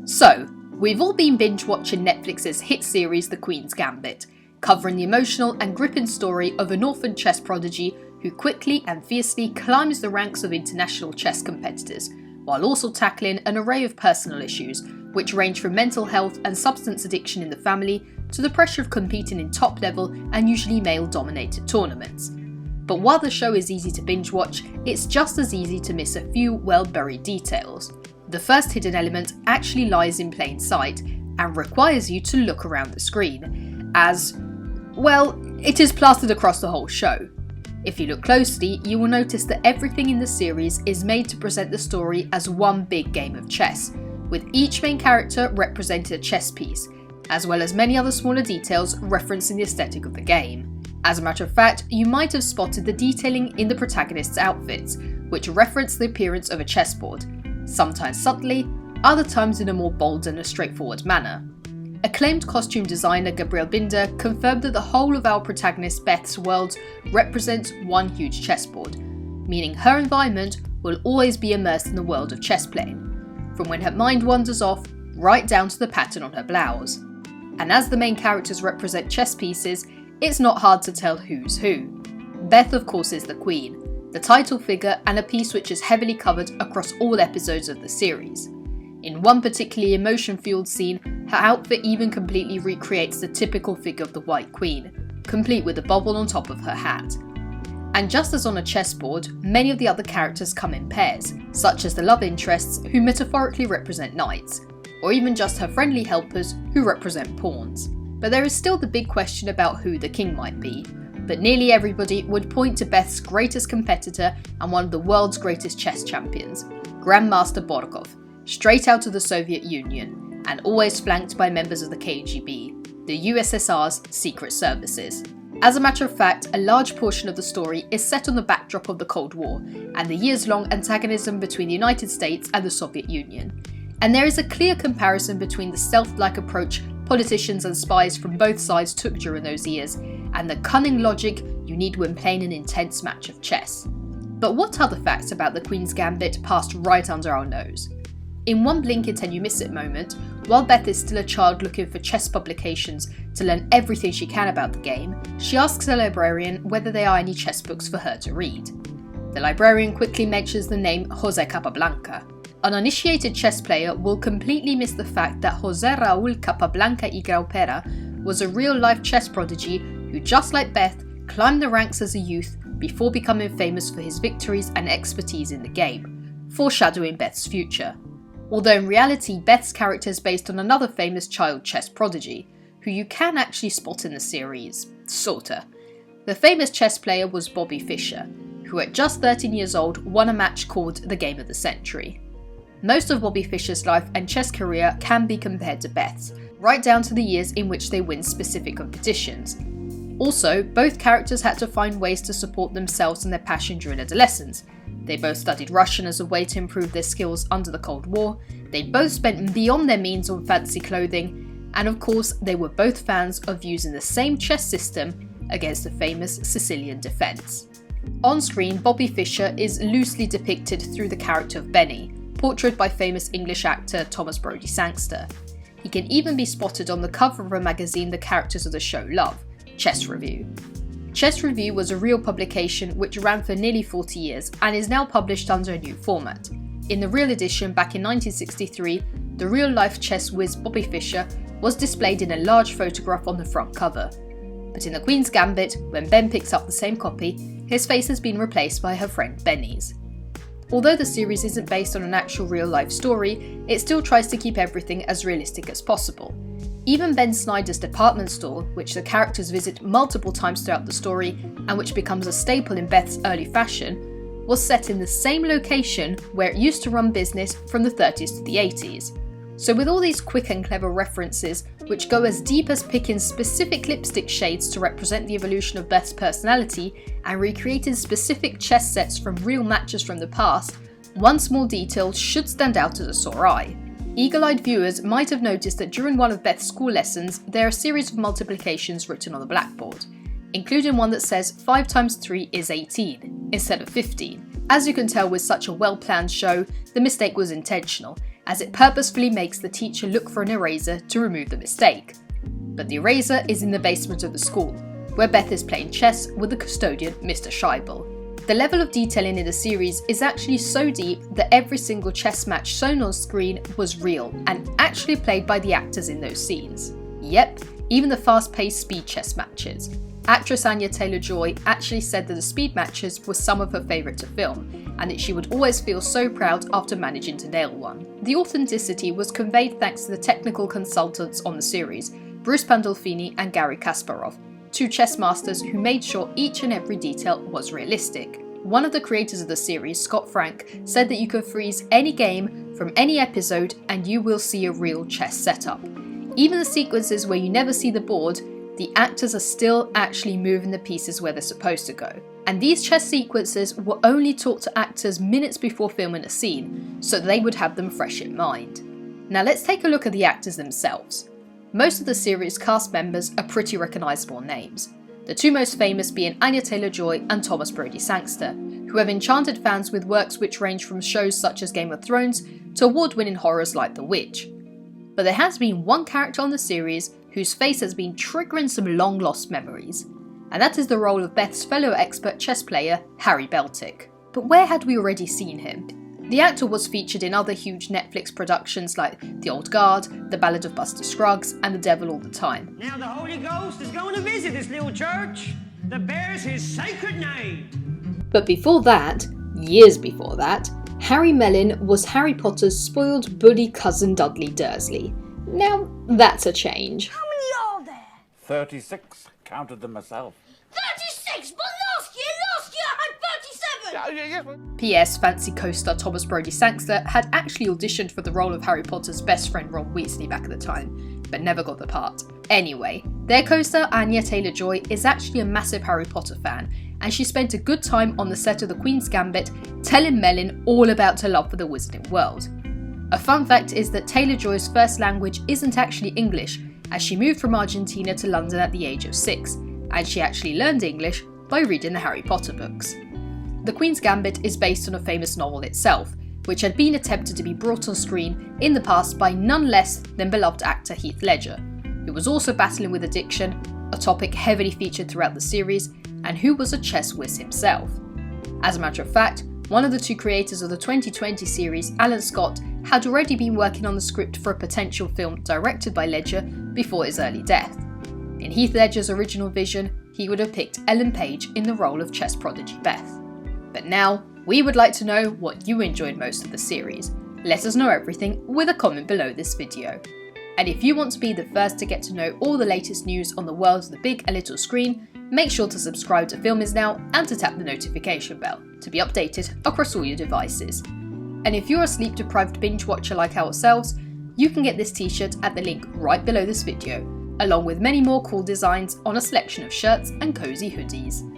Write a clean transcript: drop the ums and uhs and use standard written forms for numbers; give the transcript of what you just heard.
So, we've all been binge-watching Netflix's hit series The Queen's Gambit, covering the emotional and gripping story of an orphaned chess prodigy who quickly and fiercely climbs the ranks of international chess competitors, while also tackling an array of personal issues, which range from mental health and substance addiction in the family to the pressure of competing in top-level and usually male-dominated tournaments. But while the show is easy to binge-watch, it's just as easy to miss a few well-buried details. The first hidden element actually lies in plain sight and requires you to look around the screen, as, well, it is plastered across the whole show. If you look closely, you will notice that everything in the series is made to present the story as one big game of chess, with each main character representing a chess piece, as well as many other smaller details referencing the aesthetic of the game. As a matter of fact, you might have spotted the detailing in the protagonist's outfits, which reference the appearance of a chessboard, sometimes subtly, other times in a more bold and a straightforward manner. Acclaimed costume designer Gabriel Binder confirmed that the whole of our protagonist Beth's world represents one huge chessboard, meaning her environment will always be immersed in the world of chess playing, from when her mind wanders off right down to the pattern on her blouse. And as the main characters represent chess pieces, it's not hard to tell who's who. Beth, of course, is the queen, the title figure, and a piece which is heavily covered across all episodes of the series. In one particularly emotion-fueled scene, her outfit even completely recreates the typical figure of the White Queen, complete with a bubble on top of her hat. And just as on a chessboard, many of the other characters come in pairs, such as the love interests who metaphorically represent knights, or even just her friendly helpers who represent pawns. But there is still the big question about who the king might be, but nearly everybody would point to Beth's greatest competitor and one of the world's greatest chess champions, Grandmaster Borkov, straight out of the Soviet Union, and always flanked by members of the KGB, the USSR's secret services. As a matter of fact, a large portion of the story is set on the backdrop of the Cold War and the years-long antagonism between the United States and the Soviet Union. And there is a clear comparison between the stealth-like approach politicians and spies from both sides took during those years, and the cunning logic you need when playing an intense match of chess. But what other facts about the Queen's Gambit passed right under our nose? In one blink it and you miss it moment, while Beth is still a child looking for chess publications to learn everything she can about the game, she asks a librarian whether there are any chess books for her to read. The librarian quickly mentions the name José Capablanca. An uninitiated chess player will completely miss the fact that José Raúl Capablanca y Graupera was a real-life chess prodigy who, just like Beth, climbed the ranks as a youth before becoming famous for his victories and expertise in the game, foreshadowing Beth's future. Although in reality, Beth's character is based on another famous child chess prodigy, who you can actually spot in the series, sorta. The famous chess player was Bobby Fischer, who at just 13 years old won a match called the Game of the Century. Most of Bobby Fischer's life and chess career can be compared to Beth's, right down to the years in which they win specific competitions. Also, both characters had to find ways to support themselves and their passion during adolescence. They both studied Russian as a way to improve their skills under the Cold War, they both spent beyond their means on fancy clothing, and of course they were both fans of using the same chess system against the famous Sicilian defence. On screen, Bobby Fischer is loosely depicted through the character of Benny, portrayed by famous English actor Thomas Brodie Sangster. He can even be spotted on the cover of a magazine the characters of the show love, Chess Review. Chess Review was a real publication which ran for nearly 40 years and is now published under a new format. In the real edition back in 1963, the real-life chess whiz Bobby Fischer was displayed in a large photograph on the front cover. But in The Queen's Gambit, when Ben picks up the same copy, his face has been replaced by her friend Benny's. Although the series isn't based on an actual real-life story, it still tries to keep everything as realistic as possible. Even Ben Snyder's department store, which the characters visit multiple times throughout the story, and which becomes a staple in Beth's early fashion, was set in the same location where it used to run business from the 30s to the 80s. So with all these quick and clever references, which go as deep as picking specific lipstick shades to represent the evolution of Beth's personality and recreating specific chess sets from real matches from the past, one small detail should stand out as a sore eye. Eagle-eyed viewers might have noticed that during one of Beth's school lessons, there are a series of multiplications written on the blackboard, including one that says 5 times 3 is 18, instead of 15. As you can tell with such a well-planned show, the mistake was intentional, as it purposefully makes the teacher look for an eraser to remove the mistake. But the eraser is in the basement of the school, where Beth is playing chess with the custodian, Mr. Scheibel. The level of detailing in the series is actually so deep that every single chess match shown on screen was real and actually played by the actors in those scenes. Yep, even the fast-paced speed chess matches. Actress Anya Taylor-Joy actually said that the speed matches were some of her favourite to film, and that she would always feel so proud after managing to nail one. The authenticity was conveyed thanks to the technical consultants on the series, Bruce Pandolfini and Gary Kasparov, two chess masters who made sure each and every detail was realistic. One of the creators of the series, Scott Frank, said that you can freeze any game from any episode and you will see a real chess setup. Even the sequences where you never see the board, the actors are still actually moving the pieces where they're supposed to go. And these chess sequences were only taught to actors minutes before filming a scene, so they would have them fresh in mind. Now let's take a look at the actors themselves. Most of the series cast members are pretty recognisable names, the two most famous being Anya Taylor-Joy and Thomas Brodie Sangster, who have enchanted fans with works which range from shows such as Game of Thrones to award-winning horrors like The Witch. But there has been one character on the series whose face has been triggering some long-lost memories, and that is the role of Beth's fellow expert chess player, Harry Beltic. But where had we already seen him? The actor was featured in other huge Netflix productions like The Old Guard, The Ballad of Buster Scruggs, and The Devil All the Time. Now the Holy Ghost is going to visit this little church that bears his sacred name. But before that, years before that, Harry Mellon was Harry Potter's spoiled bully cousin Dudley Dursley. Now that's a change. How many are there? 36. Counted them myself. 36? But last year I had 37! P.S. Fancy co-star Thomas Brodie Sangster had actually auditioned for the role of Harry Potter's best friend Ron Weasley back at the time, but never got the part. Anyway, their co-star Anya Taylor-Joy is actually a massive Harry Potter fan, and she spent a good time on the set of the Queen's Gambit telling Mellon all about her love for the wizarding world. A fun fact is that Taylor-Joy's first language isn't actually English, as she moved from Argentina to London at the age of 6, and she actually learned English by reading the Harry Potter books. The Queen's Gambit is based on a famous novel itself, which had been attempted to be brought on screen in the past by none less than beloved actor Heath Ledger, who was also battling with addiction, a topic heavily featured throughout the series, and who was a chess whiz himself. As a matter of fact, one of the two creators of the 2020 series, Alan Scott, had already been working on the script for a potential film directed by Ledger before his early death. In Heath Ledger's original vision, he would have picked Ellen Page in the role of chess prodigy Beth. But now, we would like to know what you enjoyed most of the series. Let us know everything with a comment below this video. And if you want to be the first to get to know all the latest news on the world of the big and little screen, make sure to subscribe to FilmIsNow and to tap the notification bell to be updated across all your devices. And if you're a sleep-deprived binge watcher like ourselves, you can get this t-shirt at the link right below this video, along with many more cool designs on a selection of shirts and cozy hoodies.